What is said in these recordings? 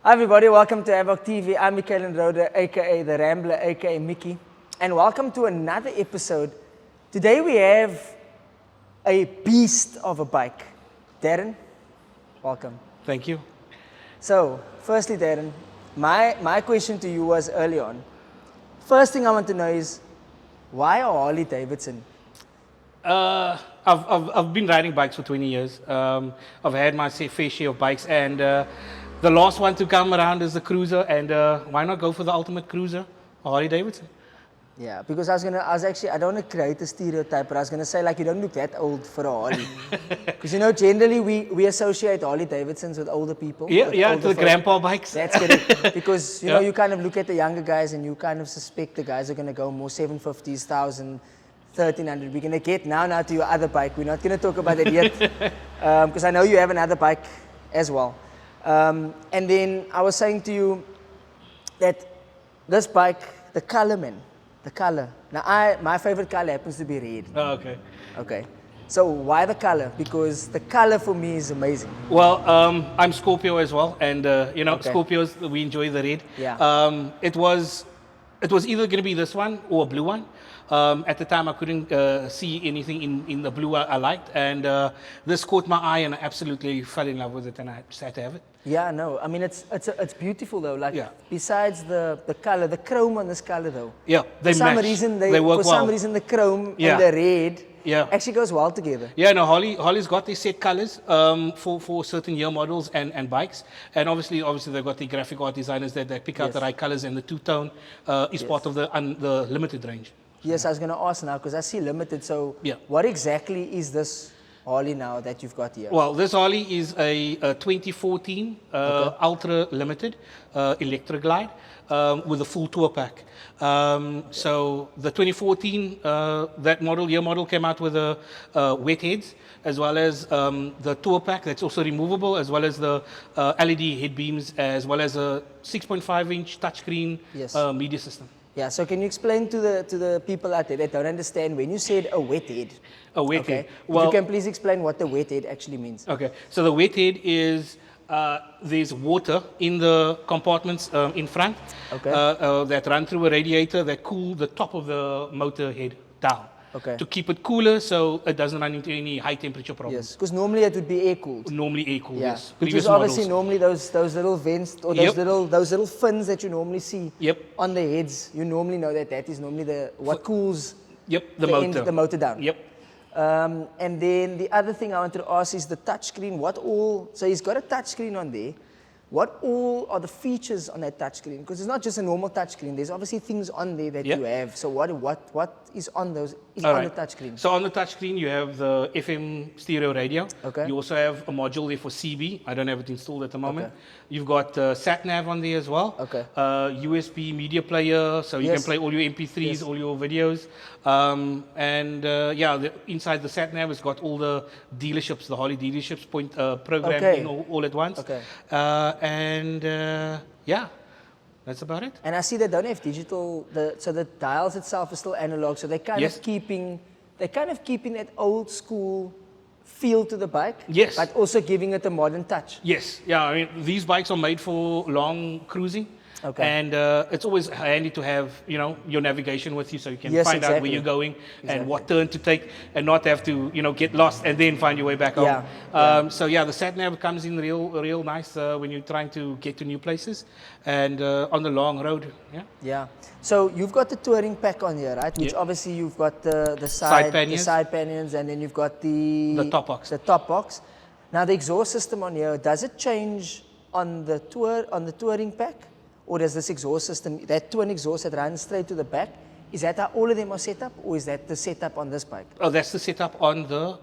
Hi everybody, welcome to Havoc TV. I'm Michael Roder, aka The Rambler, aka Mickey. And welcome to another episode. Today we have a beast of a bike. Darren, welcome. Thank you. So, firstly Darren, my question to you was early on. First thing I want to know is, why a Harley Davidson? I've been riding bikes for 20 years. I've had my fair share of bikes, and the last one to come around is the cruiser. And why not go for the ultimate cruiser, Harley Davidson? Yeah, because I don't want to create a stereotype, but I was going to say, like, you don't look that old for a Harley. Because, you know, generally we associate Harley Davidsons with older people. Yeah, with to older the folk. grandpa bikes. That's correct. Because, you know, you kind of look at the younger guys and you kind of suspect the guys are going to go more 750s, 1,000, 1,300. We're going to get now to your other bike. We're not going to talk about it yet. Because I know you have another bike as well. And then I was saying to you that this bike, the color, man. The color. Now, my favorite color happens to be red. Oh, okay. Okay. So why the color? Because the color for me is amazing. Well, I'm Scorpio as well, and you know, Okay. Scorpios, we enjoy the red. Yeah. It was either going to be this one or a blue one. At the time, I couldn't see anything in the blue I liked, and this caught my eye, and I absolutely fell in love with it, and I just had to have it. Yeah, no. I mean, it's beautiful though. Like, Yeah. besides the color, the chrome on this color though. Yeah, they For some match. reason, they work for well. some reason, the chrome Yeah. and the red Yeah. actually goes well together. Yeah, no, Harley's got their set colors for certain year models and bikes, and obviously they've got the graphic art designers that pick out Yes. the right colors, and the two-tone is part of the limited range. Yes, I was going to ask now because I see limited. So, Yeah. what exactly is this Harley now that you've got here? Well, this Harley is a 2014 Ultra Limited Electra Glide with a full tour pack. So the 2014 that year model came out with the wet heads, as well as the tour pack that's also removable, as well as the LED head beams, as well as a 6.5-inch touchscreen Yes. media system. Yeah, so can you explain to the people out there that don't understand when you said a wet head? A wet Okay. head. If you can please explain what the wet head actually means. Okay, so the wet head is there's water in the compartments in front that run through a radiator that cool the top of the motor head down. Okay. To keep it cooler so it doesn't run into any high temperature problems. Yes, because normally it would be air cooled. Normally air cooled, Yeah, yes. which Previous is obviously models. normally those little vents or those Yep. little fins that you normally see Yep. on the heads. You normally know that is normally what cools Yep, the the motor down. Yep. And then the other thing I wanted to ask is the touchscreen. So he's got a touchscreen on there. What all are the features on that touchscreen? Because it's not just a normal touchscreen. There's obviously things on there that Yep. you have. So what is on those? Is All on right. the touchscreen? So on the touchscreen, you have the FM stereo radio. Okay. You also have a module there for CB. I don't have it installed at the moment. Okay. You've got sat nav on there as well. Okay. USB media player, so you Yes. can play all your MP3s, Yes. all your videos. Inside the sat nav, it's got all the dealerships, the Harley dealerships programmed Okay. in all at once. Okay. Yeah, that's about it. And I see they don't have digital. So the dials itself is still analog. So they're kind Yes. of keeping that old school feel to the bike. Yes. But also giving it a modern touch. Yes, yeah. I mean, these bikes are made for long cruising, Okay. and it's always handy to have your navigation with you, so you can Yes, find out where exactly. you're going Exactly. and what turn to take, and not have to get lost and then find your way back home. Yeah, So yeah, the sat nav comes in real nice when you're trying to get to new places, and on the long road. Yeah. Yeah. So you've got the touring pack on here, right? Which Yeah. obviously you've got the Side side panniers. panniers, and then you've got the top box. The top box. Now the exhaust system on here, does it change on the touring pack, or does this exhaust system, that twin exhaust that runs straight to the back, is that how all of them are set up, or is that the setup on this bike? Oh, that's the setup on the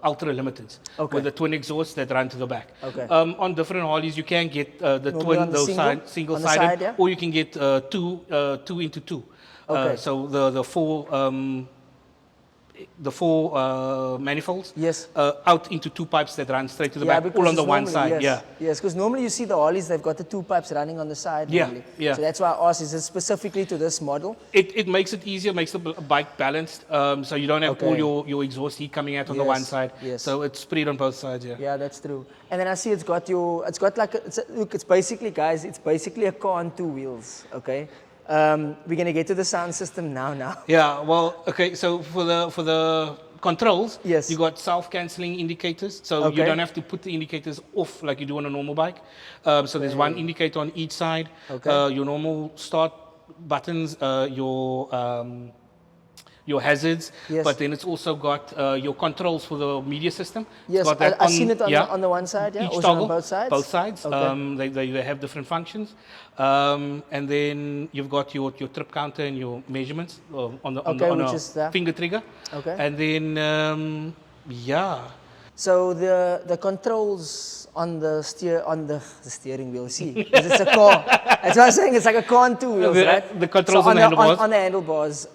Ultra Limiteds, Okay. with the twin exhausts that run to the back. Okay. On different Harleys, you can get the Normally twin, on the those single? single On the sided, side, yeah? or you can get two into two. Okay. So the four the 4 manifolds Yes. out into 2 pipes that run straight to the Yeah, back, because all on the it's one normally- side. yes, Yeah. Yes, because normally you see the Harleys, they've got the 2 pipes running on the side. Yeah, Normally. yeah. So that's why I asked, is it specifically to this model? It makes it easier, makes the bike balanced, so you don't have all Okay. your exhaust heat coming out on the one Yes, side. yes. So it's spread on both sides, yeah. Yeah, that's true. And then I see it's got like, look, it's basically, guys, it's basically a car on 2 wheels, okay? We're going to get to the sound system now. Yeah, well, okay, so for the controls, Yes. you got self-canceling indicators, so Okay. you don't have to put the indicators off like you do on a normal bike. So there's one indicator on each side. Okay. Your normal start buttons, your hazards, Yes. but then it's also got your controls for the media system. It's Yes, got that I've seen it on the one side, yeah? Each Or is it on toggle, both sides? Both sides. Okay. They have different functions. And then you've got your trip counter and your measurements on Okay, which a is that? finger trigger. Okay. And then, yeah. So the controls on the steering wheel, see, 'cause it's a car. That's what I'm saying. It's like a car on 2 wheels, right? The controls so on the handlebars. On the handlebars.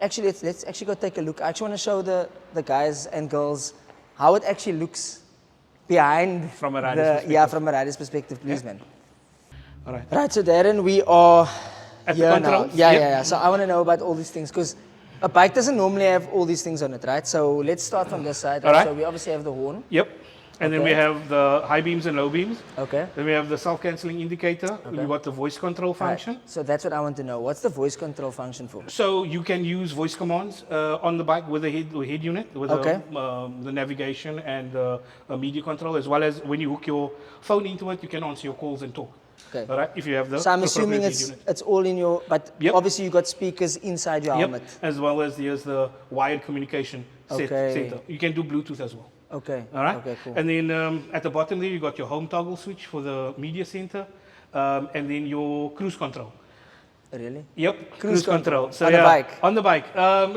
Actually, let's actually go take a look. I actually want to show the guys and girls how it actually looks behind From a rider's perspective. Yeah, from a rider's perspective, please, man. All right. Right. So Darren, we are At the here now. controls? Yeah, Yep. yeah. So I want to know about all these things because a bike doesn't normally have all these things on it, right? So let's start from this side. All right. So we obviously have the horn. Yep. And then we Okay. have the high beams and low beams. Okay. Then we have the self-canceling indicator. You've got the voice control function. Right. So that's what I want to know. What's the voice control function for? So you can use voice commands on the bike with the head unit, with Okay. the navigation and the media control, as well as when you hook your phone into it, you can answer your calls and talk. Okay. All right, if you have the So I'm assuming appropriate head unit. it's all in your, but Yep. obviously you got speakers inside your Yep, helmet. as well as there's the wired communication Okay. center. You can do Bluetooth as well. Okay. All right. Okay, cool. And then at the bottom there, you got your home toggle switch for the media center, and then your cruise control. Really? Yep, Cruise control. So On the bike? On the bike.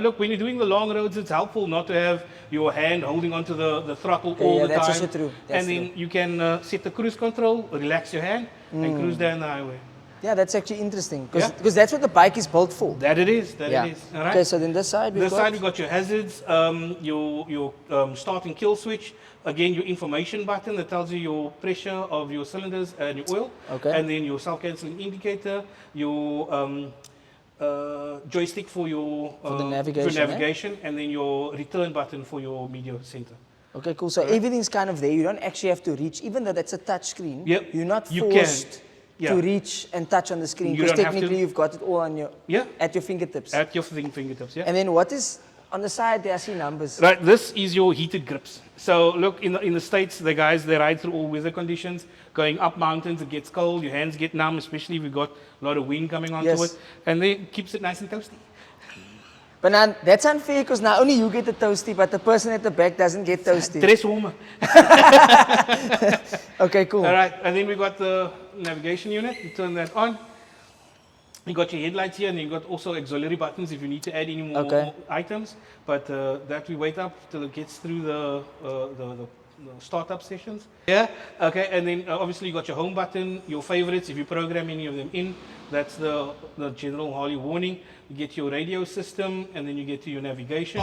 Look, when you're doing the long roads, it's helpful not to have your hand holding onto the throttle all yeah, the that's time. also true. That's And then you can set the cruise control, relax your hand, and cruise down the highway. Yeah, that's actually interesting because Yeah. that's what the bike is built for. That it is. That Yeah. it is. All right. Okay, so then this side we've This got. side you got your hazards, your start and kill switch. Again, your information button that tells you your pressure of your cylinders and your oil. Okay. And then your self-canceling indicator, your joystick for your the navigation, eh? navigation, and then your return button for your media center. Okay, cool. So everything's kind of there. You don't actually have to reach, even though that's a touch screen. Yep. You're not You can. forced Yeah. to reach and touch on the screen You because don't have to. technically you've got it all on your Yeah. at your fingertips. At your fingertips, yeah. And then what is on the side? There I see numbers. Right, this is your heated grips. So look, in the States, the guys, they ride through all weather conditions. Going up mountains, it gets cold, your hands get numb, especially if you've got a lot of wind coming onto Yes. it. And it keeps it nice and toasty. But now that's unfair because now only you get the toasty, but the person at the back doesn't get toasty. Tres warmer. Okay, cool. All right, and then we got the navigation unit. You turn that on. You got your headlights here, and you got also auxiliary buttons if you need to add any more Okay. items. But that we wait up till it gets through the startup sessions. Yeah. Okay, and then obviously you got your home button, your favorites. If you program any of them in, that's the general Harley warning. You get your radio system, and then you get to your navigation.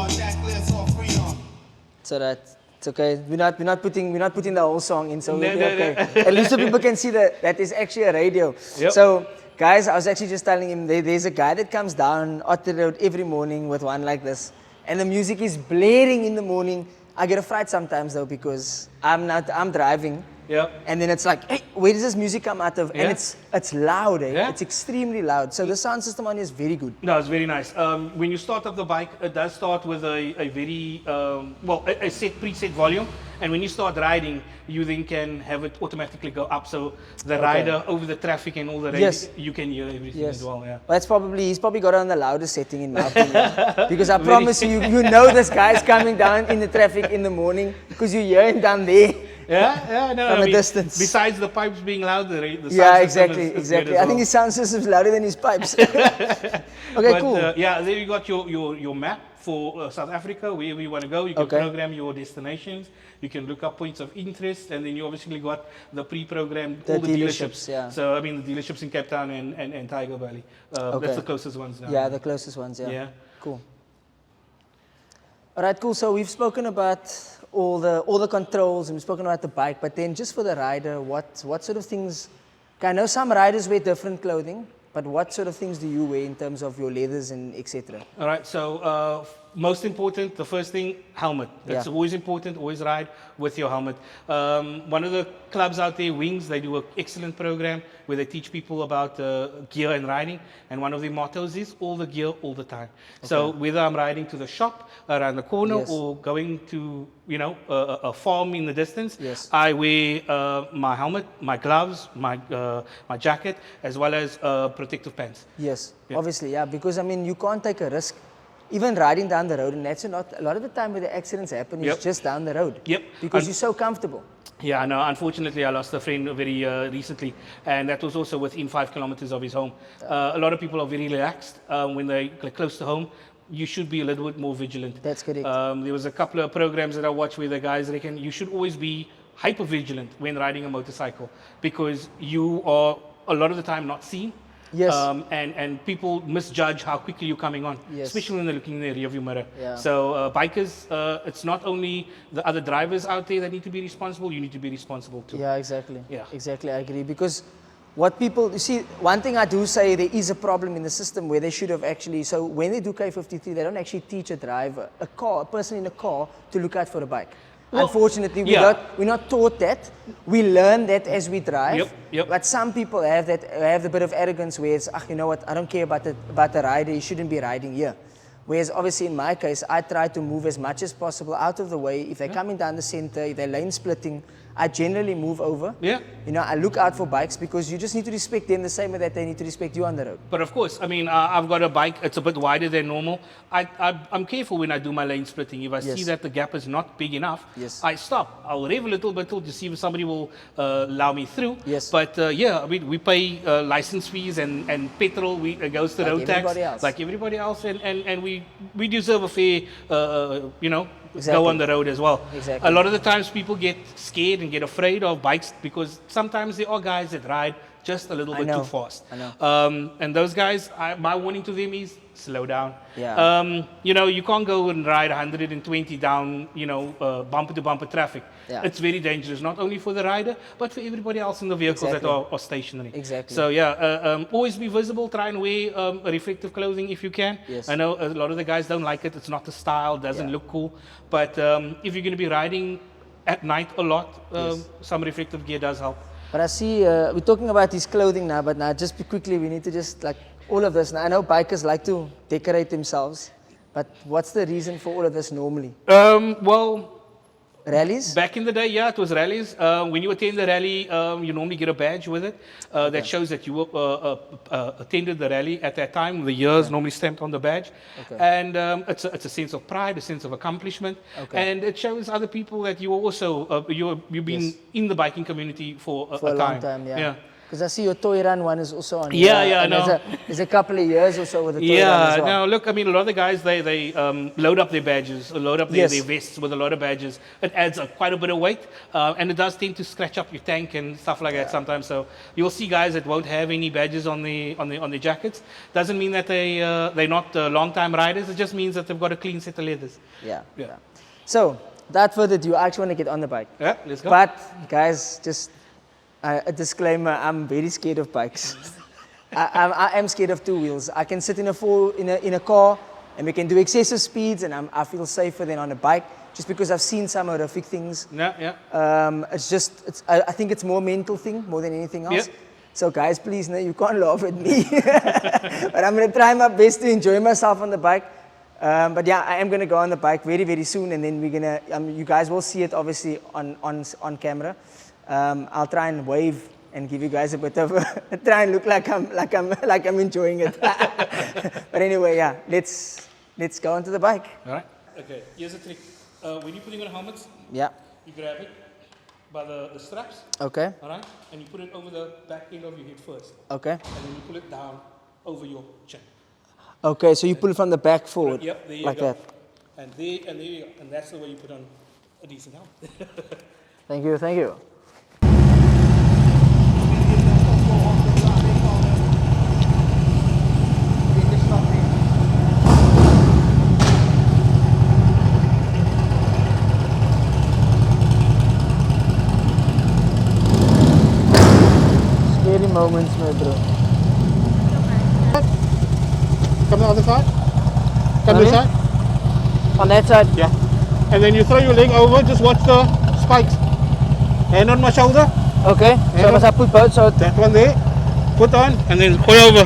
So that it's okay. We're not putting the whole song in, so we'll be No, okay. At least so people can see that is actually a radio. Yep. So guys, I was actually just telling him there's a guy that comes down Otter Road every morning with one like this, and the music is blaring in the morning. I get a fright sometimes though because I'm driving. Yeah. And then it's like, hey, where does this music come out of? And Yeah. it's loud, eh? Yeah. It's extremely loud. So the sound system on here is very good. No, it's very nice. When you start up the bike, it does start with a very, a preset volume. And when you start riding, you then can have it automatically go up. So the rider over the traffic and all the radio, Yes. you can hear everything Yes. as well. Yeah. Well, he's probably got it on the loudest setting in my opinion. Because I promise you, you know this guy's coming down in the traffic in the morning because you hear him down there. Yeah, no. From I a mean, distance. Besides the pipes being loud, the sound Yeah, system exactly, is good exactly. as I think well. his sound system's louder than his pipes. Okay, But, cool. yeah, there you got your map for South Africa, wherever you want to go. You can Okay. program your destinations. You can look up points of interest, and then you obviously got the pre-programmed The all the dealerships, yeah. So I mean the dealerships in Cape Town and Tiger Valley. Okay. That's the closest ones now. Yeah, the closest ones, yeah. Yeah. Cool. All right, cool. So we've spoken about all the controls and we've spoken about the bike, but then just for the rider, what sort of things? I know some riders wear different clothing, but what sort of things do you wear in terms of your leathers and etc.? All right, so most important, the first thing, helmet. That's Yeah. always important, always ride with your helmet. One of the clubs out there, Wings, they do an excellent program where they teach people about gear and riding. And one of the mottos is all the gear, all the time. So whether I'm riding to the shop around the corner Yes. or going to, a farm in the distance, Yes. I wear my helmet, my gloves, my jacket, as well as protective pants. Yes, Yeah. obviously, yeah, because I mean, you can't take a risk. Even riding down the road, and that's not a lot of the time where the accidents happen is Yep. just down the road. Yep. Because And- you're so comfortable. Yeah, no, unfortunately, I lost a friend very recently, and that was also within 5 kilometers of his home. A lot of people are very relaxed when they're close to home. You should be a little bit more vigilant. That's correct. There was a couple of programs that I watched where the guys reckon you should always be hyper vigilant when riding a motorcycle because you are a lot of the time not seen. Yes. And people misjudge how quickly you're coming on, Yes. especially when they're looking in the rearview mirror. Yeah. So bikers, it's not only the other drivers out there that need to be responsible, you need to be responsible too. Yeah, exactly. Yeah. Exactly, I agree. Because what people, you see, one thing I do say, there is a problem in the system where they should have actually, so when they do K53, they don't actually teach a driver, a person in a car to look out for a bike. Well, Unfortunately, yeah. we're not taught that. We learn that as we drive. Yep, yep. But some people have the bit of arrogance where it's, you know what, I don't care about the rider, he shouldn't be riding here. Whereas obviously in my case, I try to move as much as possible out of the way. If they're coming down the center, if they're lane splitting, I generally move over. Yeah. I look out for bikes because you just need to respect them the same way that they need to respect you on the road. But of course, I mean, I've got a bike, it's a bit wider than normal. I'm careful when I do my lane splitting. If I see Yes. that the gap is not big enough, Yes. I stop. I'll rev a little bit to see if somebody will allow me through. Yes. But yeah, I mean, we pay license fees and petrol, it goes to Like road tax. everybody else. Like everybody else. And we deserve a fair, go Exactly. on the road as well. Exactly. A lot of the times people get scared and get afraid of bikes because sometimes there are guys that ride just a little I bit know. too fast. I know. And those guys, my warning to them is slow down. Yeah. You can't go and ride 120 down, bumper to bumper traffic. Yeah. It's very dangerous, not only for the rider, but for everybody else in the vehicles Exactly. that are stationary. Exactly. So yeah, always be visible. Try and wear reflective clothing if you can. Yes. I know a lot of the guys don't like it. It's not the style, doesn't Yeah. look cool. But if you're going to be riding at night a lot, Yes. some reflective gear does help. But I see, we're talking about his clothing now, but now just quickly, we need to just all of this. Now, I know bikers like to decorate themselves, but what's the reason for all of this normally? Well, Rallies? back in the day, yeah, it was rallies. When you attend the rally, you normally get a badge with it that shows that you attended the rally at that time. The years normally stamped on the badge. Okay. And it's a sense of pride, a sense of accomplishment. Okay. And it shows other people that you are also, you've been Yes. in the biking community for For a long time, yeah. Because I see your toy run one is also on here. Yeah, yeah, and no. There's a couple of years or so with the toy run Yeah, as well. now look, I mean, a lot of the guys, they load up their badges, load up Yes. their vests with a lot of badges. It adds quite a bit of weight, and it does tend to scratch up your tank and stuff like that sometimes. So you'll see guys that won't have any badges on their jackets. Doesn't mean that they're not long-time riders. It just means that they've got a clean set of leathers. Yeah. Yeah. yeah. So, without further ado, I actually want to get on the bike. Yeah, let's go. But, guys, just a disclaimer, I'm very scared of bikes. I am scared of two wheels. I can sit in a car and we can do excessive speeds and I feel safer than on a bike just because I've seen some horrific things. Yeah, yeah. I think it's more mental thing more than anything else. Yeah. So guys, please, no, you can't laugh at me. But I'm going to try my best to enjoy myself on the bike. But yeah, I am going to go on the bike very, very soon and then we're going to, you guys will see it obviously on camera. I'll try and wave and give you guys a bit of try and look like I'm enjoying it. But anyway, yeah, let's go onto the bike. All right. Okay, here's a trick. When you're putting on helmets, Yeah. you grab it by the straps, Okay. all right? And you put it over the back end of your head first. Okay. And then you pull it down over your chin. Okay. So you pull it from the back forward. Yep, there you like go. that. And there you go. And that's the way you put on a decent helmet. Thank you. Thank you. moments, my bro. Come the other side. Come this Sorry? side. On that side? Yeah. And then you throw your leg over, just watch the spikes. Hand on my shoulder. Okay. So on. must I put both? So That one there. Put on and then pull over.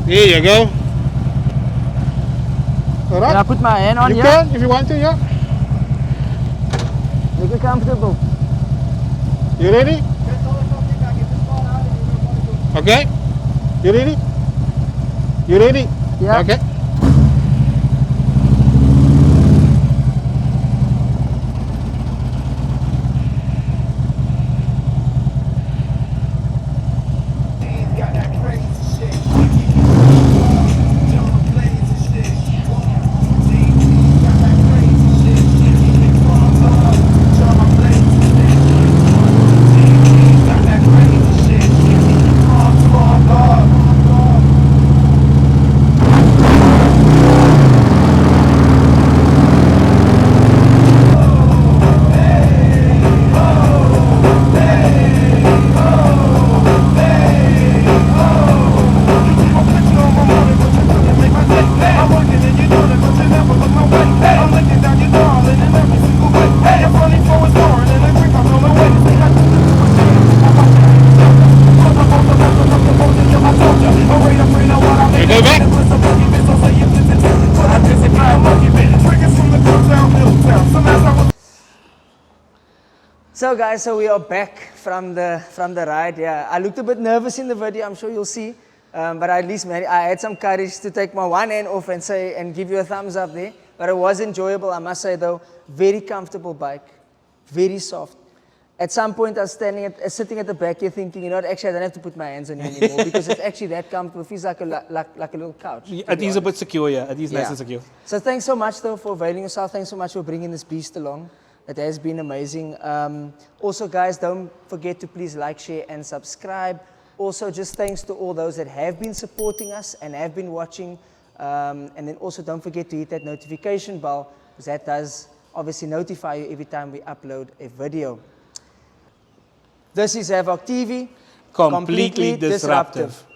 There you go. can I Alright. put my hand on You here? can if you want to, yeah. Make it comfortable. You ready? Okay. You ready? You ready? Yeah. Okay. You go back. So guys, so we are back from the ride. Yeah, I looked a bit nervous in the video. I'm sure you'll see, but at least I had some courage to take my one hand off and give you a thumbs up there. But it was enjoyable, I must say though. Very comfortable bike, very soft. At some point, I was sitting at the back here thinking, you know what, actually I don't have to put my hands on you anymore because it's actually that comfortable. It feels like a little couch. It is a bit secure, yeah. It is nice and secure. So thanks so much though for availing yourself. Thanks so much for bringing this beast along. It has been amazing. Also guys, don't forget to please like, share and subscribe. Also just thanks to all those that have been supporting us and have been watching. And then also don't forget to hit that notification bell because that does obviously notify you every time we upload a video. This is Havoc TV. Completely disruptive.